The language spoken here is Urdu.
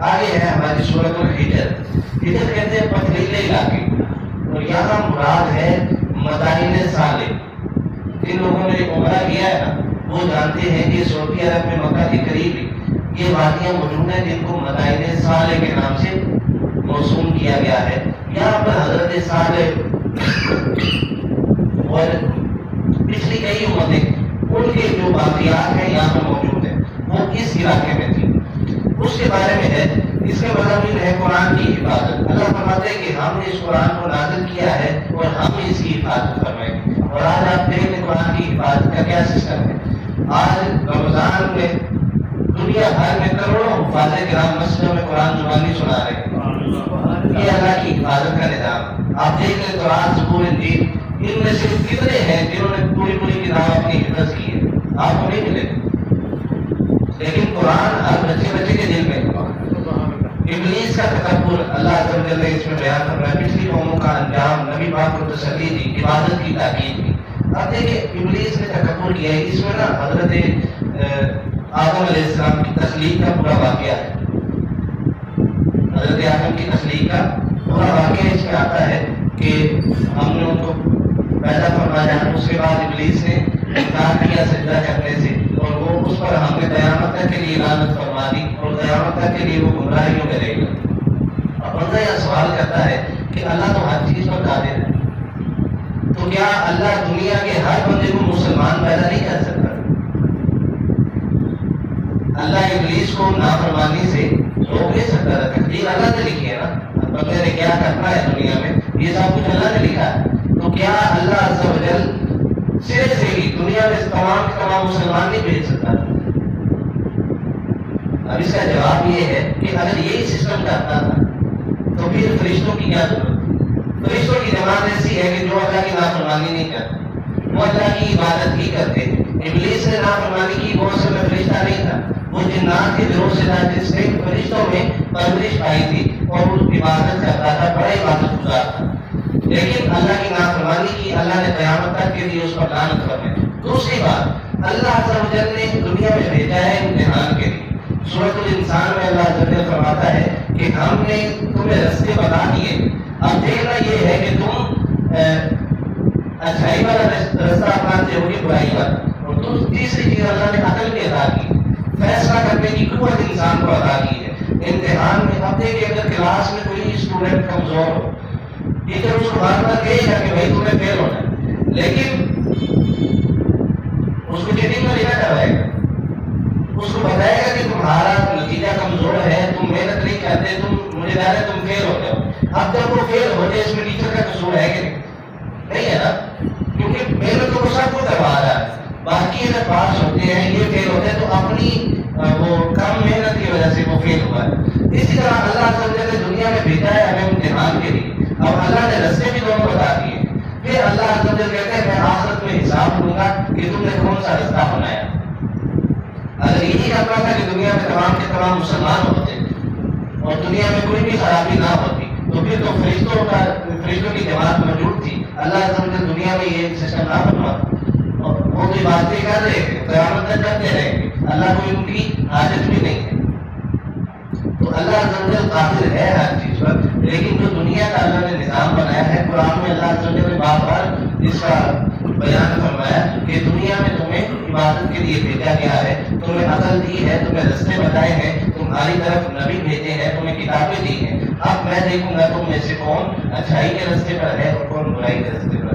آگے ہے ہماری سورۃ الحجر. حجر کہتے ہیں پتھریلے علاقے، اور یہاں مراد ہے مدائن صالح. جن لوگوں نے عمرہ کیا ہے نا وہ جانتے ہیں کہ سعودی عرب میں مکہ کے قریب یہ وادیاں موجود ہیں جن کو مدائن صالح کے نام سے موسوم کیا گیا ہے. یہاں پر حضرت صالح اور پچھلی کئی امتیں ان کے جو باقیات ہیں یہاں پر موجود ہیں وہ اس علاقے میں تھی. اس کے بارے میں ہے، اس کے مضامین ہے قرآن کی حفاظت. اللہ فرماتے ہیں کہ ہم نے اس قرآن کو نازل کیا ہے اور ہم اس کی حفاظت فرمائیں گے. اور آج آپ دیکھیں کہ قرآن کی حفاظت کا کیا سسٹم ہے. آج رمضان میں دنیا بھر میں کروڑوں حفاظ کرام مسجدوں میں قرآن زبانی سنا رہے ہیں. یہ اللہ کی حفاظت کا نظام. آپ دیکھ لیں قرآن، زبور، انجیل، ان میں سے کتنے ہیں جنہوں نے پوری پوری کتاب اپنی حفظ کی ہے؟ آپ کو نہیں ملے. لیکن قرآن ہر بچے کے دل میں. ابلیس کا تکبر اللہ عز و جل نے اس میں بیان کر رہا ہے. پچھلی قوموں کا انجام، نبی پاک کو تسلی دی، عبادت کی تاکید کی. اب دیکھیں ابلیس نے تکبر کیا ہے. اس میں نا حضرت آدم علیہ السلام کی تخلیق کا پورا واقعہ ہے. حضرت آدم کی تخلیق کا پورا واقعہ اس میں آتا ہے کہ ہم نے ان کو پیدا فرمایا. اس کے بعد ابلیس نے انکار کیا سجدہ کرنے سے، اور وہ اس پر ہم نے قیامت تک کے لیے لعنت فرما دی، اور قیامت تک کے لیے وہ گمراہیوں میں رہے گا. اب بندہ یہ سوال کرتا ہے کہ اللہ تو ہر چیز پر قادر ہے، تو کیا اللہ دنیا کے ہر بندے کو مسلمان پیدا نہیں کر سکتا؟ اللہ ابلیس کو نافرمانی سے روک نہیں سکتا تھا. تقدیر اللہ نے لکھی ہے نا، بندے نے کیا کرنا ہے دنیا میں یہ سب کچھ اللہ نے لکھا ہے. تو کیا اللہ عز و جل سرے سے ہی دنیا میں تمام کے تمام مسلمان نہیں بھیج سکتا؟ اب اس کا جواب یہ ہے کہ اگر یہی سسٹم کرتا تھا تو پھر فرشتوں کی کیا ضرورت؟ فرشتوں کی جماعت ایسی ہے کہ جو اللہ کی نافرمانی نہیں کرتے، وہ اللہ کی عبادت ہی کرتے. ابلیس نے نافرمانی کی، وہ اصل میں فرشتہ نہیں تھا، وہ جنات کے گروہ سے تھا جس نے فرشتوں میں پرورش پائی تھی اور وہ عبادت کرتا تھا، بڑا عبادت گزار تھا. لیکن اللہ کی نافرمانی کی، اللہ نے قیامت تک کے لیے اس پر لعنت فرمائی. دوسری بات، اللہ عز و جل نے دنیا میں بھیجا ہے امتحان کے لیے. سورۃ الانسان میں اللہ عز و جل فرماتا ہے کہ ہم نے تمہیں رستے بتا دیے، اب دیکھنا یہ ہے کہ تم اچھائی والا رستہ اپناتے ہو کہ برائی والا. اور تیسری چیز اللہ نے عقل بھی عطا کی، فیصلہ کرنے کی قوت انسان کو عطا کی ہے. امتحان میں اب دیکھیں اگر کلاس میں کوئی اسٹوڈنٹ کمزور ہو، ٹیچر اس کو بار بار کہے گا کہ بھائی تمہیں فیل ہونا ہے، لیکن اس کو چیٹنگ میں لکھا کروائے گا، اس کو بتائے گا کہ تمہارا نتیجہ کمزور ہے، تم محنت نہیں کرتے، مجھے ڈر ہے تم فیل ہو جاؤ. اب جب وہ فیل ہو جائے اس میں ٹیچر کا قصور ہے کہ نہیں ہے نا؟ کیونکہ محنت تو وہ سب کو کروا رہا ہے. باقی اگر پاس ہوتے ہیں یہ فیل ہوتے ہیں تو اپنی وہ کم محنت کی وجہ سے وہ فیل ہوا ہے. اسی طرح اللہ عز و جل نے دنیا میں بھیجا ہے ہمیں امتحان کے لیے. اب اللہ نے رستے بھی دونوں بتا دیے. پھر اللہ عز و جل کہتے ہیں میں آخرت میں حساب لوں گا کہ تم نے کون سا رستہ بنایا. اگر یہی کرنا تھا کہ دنیا میں تمام کے تمام مسلمان ہوتے اور دنیا میں کوئی بھی خرابی نہ ہوتی تو پھر تو فرشتوں کی جماعت موجود تھی. اللہ عز و جل دنیا میں یہ سسٹم نہ بنواتا اور وہ کوئی باتیں کر رہے تھے، قیامت تک کرتے رہیں گے. اللہ کو ان کی حاجت بھی نہیں ہے. تو اللہ عز و جل قادر ہے ہر چیز پر، لیکن جو دنیا کا اللہ نے نظام بنایا ہے، قرآن میں اللہ عز و جل نے بار بار اس کا بیان فرمایا کہ دنیا میں تمہیں عبادت کے لیے بھیجا گیا ہے، تمہیں عقل دی ہے، تمہیں رستے بتائے ہیں، تمہاری طرف نبی بھیجے ہیں، تمہیں کتابیں دی ہیں. اب میں دیکھوں گا تم میں سے کون اچھائی کے رستے پر ہے اور کون برائی کے رستے پر ہے.